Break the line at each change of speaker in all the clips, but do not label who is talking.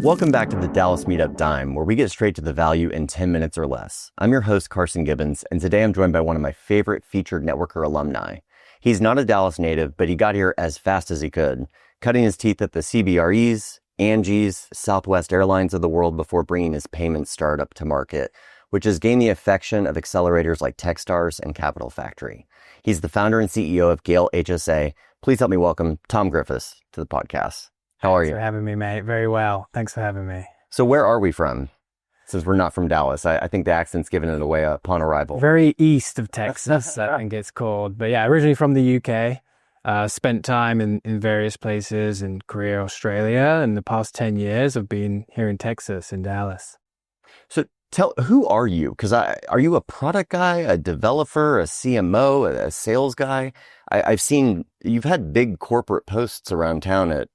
Welcome back to the Dallas Meetup Dime, where we get straight to the value in 10 minutes or less. I'm your host, Carson Gibbons, and today I'm joined by one of my favorite featured networker alumni. He's not a Dallas native, but he got here as fast as he could, cutting his teeth at the CBREs, Angie's, Southwest Airlines of the world before bringing his payment startup to market, which has gained the affection of accelerators like Techstars and Capital Factory. He's the founder and CEO of Gale HSA. Please help me welcome Tom Griffith to the podcast. How are you?
Thanks for having me, mate. Very well. Thanks for having me.
So where are we from? Since we're not from Dallas, I think the accent's given it away upon arrival.
Very east of Texas, I think it's called. But yeah, originally from the UK. Spent time in various places in Korea, Australia. And the past 10 years I've been here in Texas, in Dallas.
So who are you? Because are you a product guy, a developer, a CMO, a sales guy? I've seen you've had big corporate posts around town at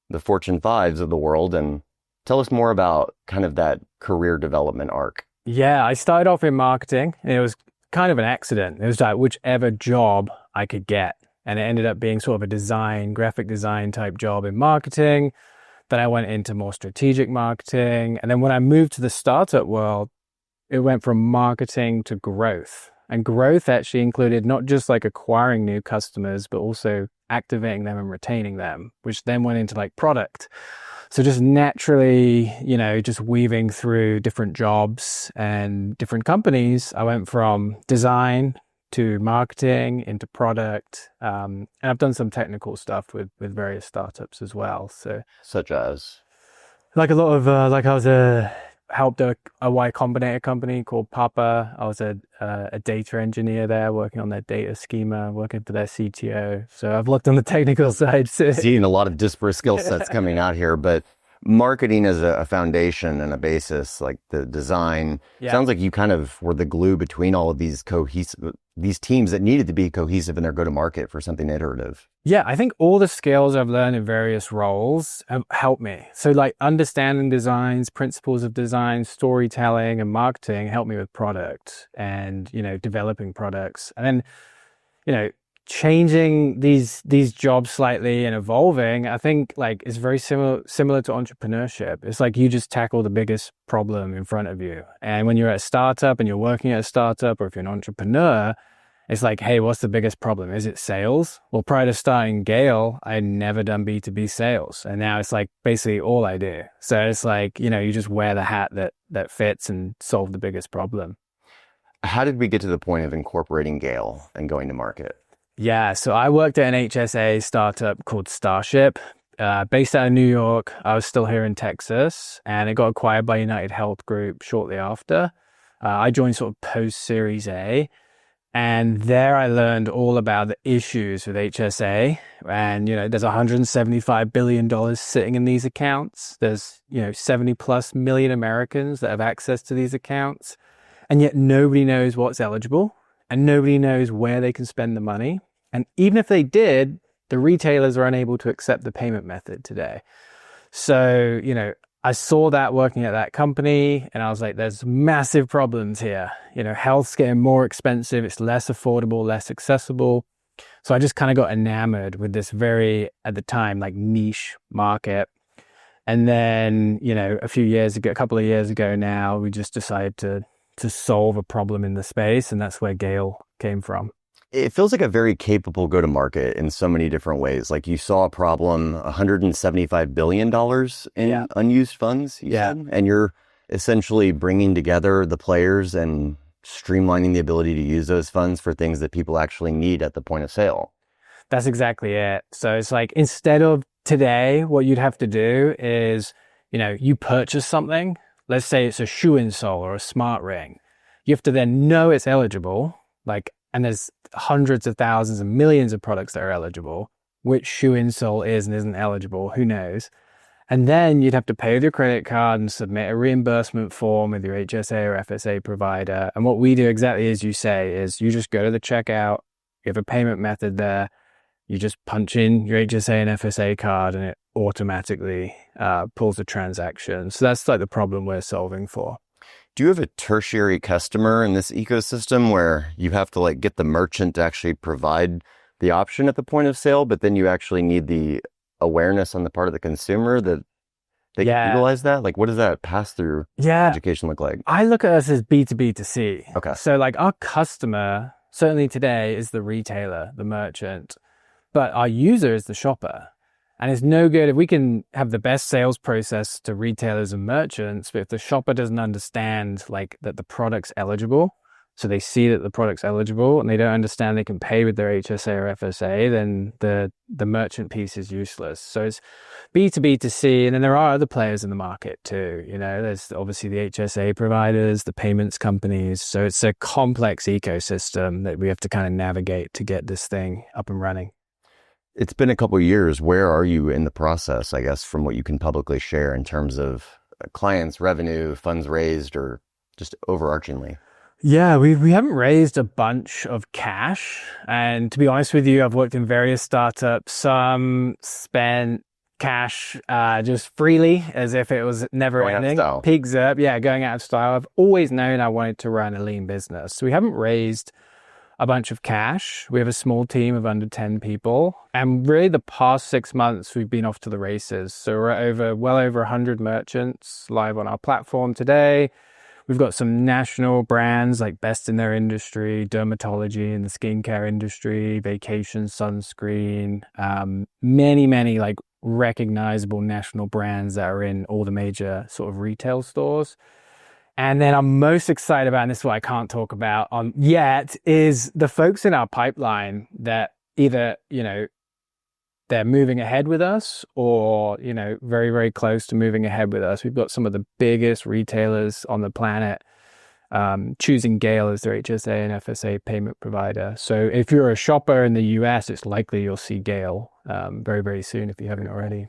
the Fortune 5s of the world, and tell us more about kind of that career development arc.
Yeah, I started off in marketing, and it was kind of an accident. It was like whichever job I could get, and it ended up being sort of a graphic design type job in marketing. Then I went into more strategic marketing, and then when I moved to the startup world, it went from marketing to growth. And growth actually included not just like acquiring new customers, but also activating them and retaining them, which then went into like product. So just naturally, just weaving through different jobs and different companies, I went from design to marketing into product. And I've done some technical stuff with various startups as well. So
such as?
Like a lot of, I was helped a Y Combinator company called Papa. I was a data engineer there, working on their data schema, working for their CTO. So I've looked on the technical side too.
Seeing a lot of disparate skill sets coming out here, but marketing as a foundation and a basis, like the design, sounds like you kind of were the glue between all of these teams that needed to be cohesive in their go-to-market for something iterative.
Yeah, I think all the skills I've learned in various roles have helped me. So like understanding designs, principles of design, storytelling and marketing helped me with product and, developing products. And then, changing these jobs slightly and evolving, I think like is very similar to entrepreneurship. It's like you just tackle the biggest problem in front of you. And when you're at a startup and you're working at a startup, or if you're an entrepreneur, it's like, hey, what's the biggest problem? Is it sales? Well, prior to starting Gale, I had never done B2B sales. And now it's like basically all I do. So it's like, you just wear the hat that fits and solve the biggest problem.
How did we get to the point of incorporating Gale and going to market?
Yeah, so I worked at an HSA startup called Starship, based out of New York. I was still here in Texas, and it got acquired by United Health Group shortly after. I joined sort of post-Series A, and there I learned all about the issues with HSA. And, there's $175 billion sitting in these accounts. There's, 70 plus million Americans that have access to these accounts, and yet nobody knows what's eligible. And nobody knows where they can spend the money. And even if they did, the retailers are unable to accept the payment method today. So, I saw that working at that company, and I was like, there's massive problems here. Health's getting more expensive. It's less affordable, less accessible. So I just kind of got enamored with this very, at the time, like niche market. And then, a couple of years ago now, we just decided to solve a problem in the space, and that's where Gale came from.
It feels like a very capable go-to-market in so many different ways. Like you saw a problem, $175 billion in unused funds, you said? And you're essentially bringing together the players and streamlining the ability to use those funds for things that people actually need at the point of sale.
That's exactly it. So it's like, instead of today, what you'd have to do is, you purchase something. Let's say it's a shoe insole or a smart ring. You have to then know it's eligible, and there's hundreds of thousands and millions of products that are eligible. Which shoe insole is and isn't eligible, who knows? And then you'd have to pay with your credit card and submit a reimbursement form with your HSA or FSA provider. And what we do exactly as you say is you just go to the checkout, you have a payment method there, you just punch in your HSA and FSA card and it automatically pulls the transaction. So that's like the problem we're solving for.
Do you have a tertiary customer in this ecosystem where you have to get the merchant to actually provide the option at the point of sale, but then you actually need the awareness on the part of the consumer that they can utilize that? Like, what does that pass-through education look like?
I look at us as B2B2C.
Okay.
So like our customer, certainly today, is the retailer, the merchant, but our user is the shopper. And it's no good if we can have the best sales process to retailers and merchants, but if the shopper doesn't understand like that the product's eligible, so they see that the product's eligible and they don't understand they can pay with their HSA or FSA, then the merchant piece is useless. So it's B2B2C, and then there are other players in the market too. You know, there's obviously the HSA providers, the payments companies. So it's a complex ecosystem that we have to kind of navigate to get this thing up and running.
It's been a couple of years. Where are you in the process, I guess, from what you can publicly share in terms of clients, revenue, funds raised, or just overarchingly?
Yeah, we haven't raised a bunch of cash. And to be honest with you, I've worked in various startups. Some spent cash just freely as if it was never ending. Pigs up, going out of style. I've always known I wanted to run a lean business. So we haven't raised a bunch of cash. We have a small team of under 10 people. And really the past 6 months, we've been off to the races. So we're well over 100 merchants live on our platform today. We've got some national brands like best in their industry, dermatology in the skincare industry, vacation sunscreen, many like recognizable national brands that are in all the major sort of retail stores. And then I'm most excited about, and this is what I can't talk about yet, is the folks in our pipeline that either, you know, they're moving ahead with us or, you know, very, very close to moving ahead with us. We've got some of the biggest retailers on the planet choosing Gale as their HSA and FSA payment provider. So if you're a shopper in the US, it's likely you'll see Gale very, very soon if you haven't already.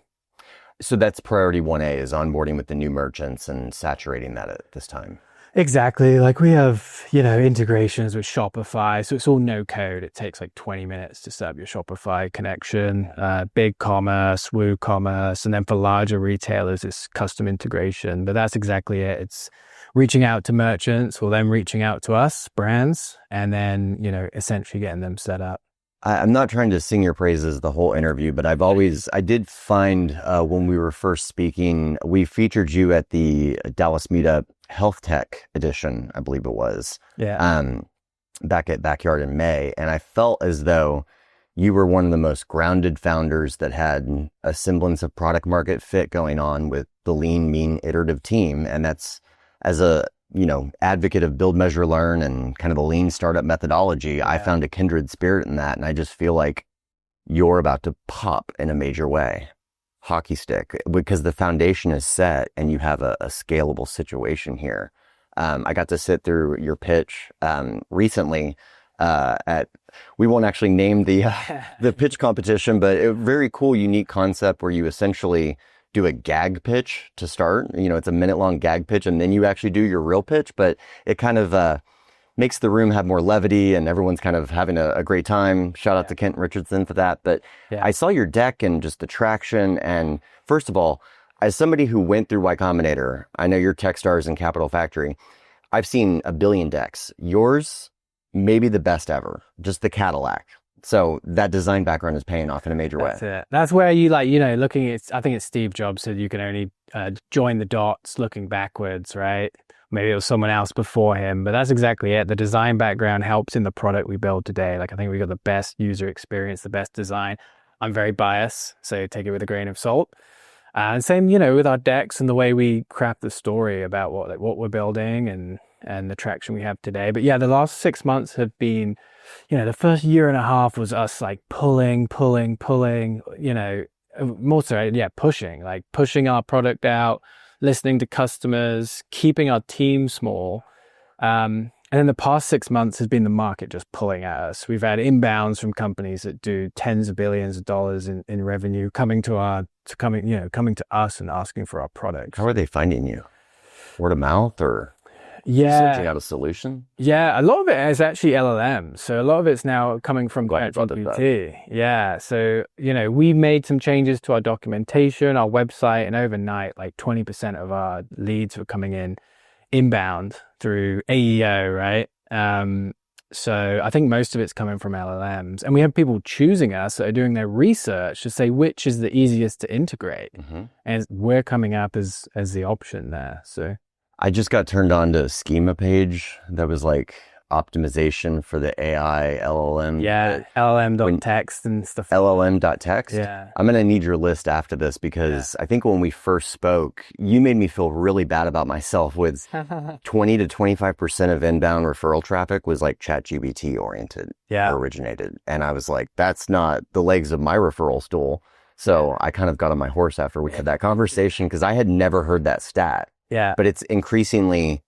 So that's priority 1A, is onboarding with the new merchants and saturating that at this time.
Exactly. Like we have, you know, integrations with Shopify. So it's all no code. It takes like 20 minutes to set up your Shopify connection, BigCommerce, WooCommerce, and then for larger retailers, it's custom integration. But that's exactly it. It's reaching out to merchants or them reaching out to us, brands, and then, you know, essentially getting them set up.
I'm not trying to sing your praises the whole interview, but I did find when we were first speaking, we featured you at the Dallas Meetup Health Tech edition, I believe it was, back at Backyard in May. And I felt as though you were one of the most grounded founders that had a semblance of product market fit going on with the lean, mean, iterative team. And that's, as a, you know, advocate of build, measure, learn and kind of the lean startup methodology, I found a kindred spirit in that. And I just feel like you're about to pop in a major way. Hockey stick, because the foundation is set and you have a scalable situation here. I got to sit through your pitch recently we won't actually name the pitch competition, but a very cool, unique concept where you essentially do a gag pitch to start. You know, it's a minute-long gag pitch, and then you actually do your real pitch, but it kind of makes the room have more levity and everyone's kind of having a great time. Shout out to Kent Richardson for that. But I saw your deck and just the traction. And first of all, as somebody who went through Y Combinator, I know your Techstars and Capital Factory, I've seen a billion decks. Yours, maybe the best ever, just the Cadillac. So that design background is paying off in a major way.
That's it. That's where you like, you know, looking at, I think it's Steve Jobs said you can only join the dots looking backwards, right? Maybe it was someone else before him, but that's exactly it. The design background helps in the product we build today. Like I think we got the best user experience, the best design. I'm very biased, so take it with a grain of salt. And same, you know, with our decks and the way we craft the story about what we're building and the traction we have today. But yeah, the last 6 months have been, you know, the first year and a half was us like pulling, you know, more so, pushing our product out, listening to customers, keeping our team small. And then the past 6 months has been the market just pulling at us. We've had inbounds from companies that do tens of billions of dollars in revenue coming to us and asking for our products.
How are they finding you? Word of mouth or searching out a solution?
Yeah, a lot of it is actually LLMs. So a lot of it's now coming from ChatGPT. Yeah. So, you know, we made some changes to our documentation, our website, and overnight, like 20% of our leads were coming in inbound through AEO, right? So I think most of it's coming from LLMs. And we have people choosing us that are doing their research to say which is the easiest to integrate. And we're coming up as the option there. So
I just got turned on to a schema page that was like optimization for the AI LLM.
Yeah, LLM.text and stuff.
LLM.text?
Yeah.
I'm going to need your list after this because I think when we first spoke, you made me feel really bad about myself with 20 to 25% of inbound referral traffic was like ChatGPT oriented or originated. And I was like, that's not the legs of my referral stool. So I kind of got on my horse after we had that conversation because I had never heard that stat.
Yeah.
But it's increasingly,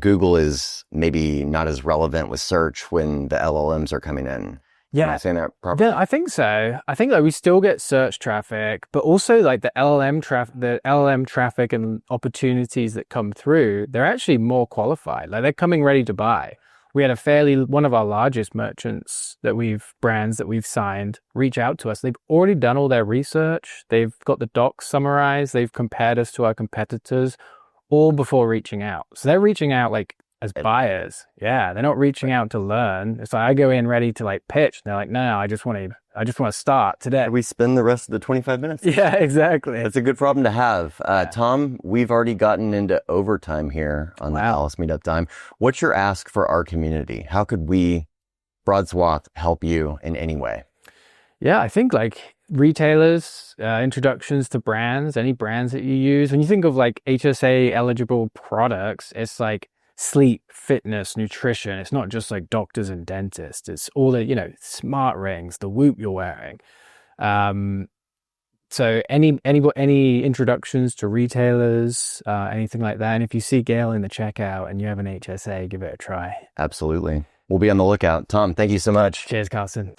Google is maybe not as relevant with search when the LLMs are coming in.
Yeah.
Am I saying that properly?
Yeah, I think so. I think like we still get search traffic, but also like the LLM traffic and opportunities that come through, they're actually more qualified. Like they're coming ready to buy. We had one of our largest merchants brands that we've signed reach out to us. They've already done all their research. They've got the docs summarized. They've compared us to our competitors all before reaching out. So they're reaching out like as buyers. Yeah. They're not reaching out to learn. It's like I go in ready to like pitch. And they're like, no, I just want to start today.
We spend the rest of the 25 minutes.
Yeah, exactly.
That's a good problem to have. Tom, we've already gotten into overtime here on the Dallas Meetup Dime. What's your ask for our community? How could we, Broad Swath, help you in any way?
Yeah, I think like retailers, introductions to brands, any brands that you use. When you think of like HSA eligible products, it's like sleep, fitness, nutrition. It's not just like doctors and dentists. It's all the, smart rings, the Whoop you're wearing. So any introductions to retailers, anything like that. And if you see Gail in the checkout and you have an HSA, give it a try.
Absolutely. We'll be on the lookout. Tom, thank you so much.
Cheers, Carson.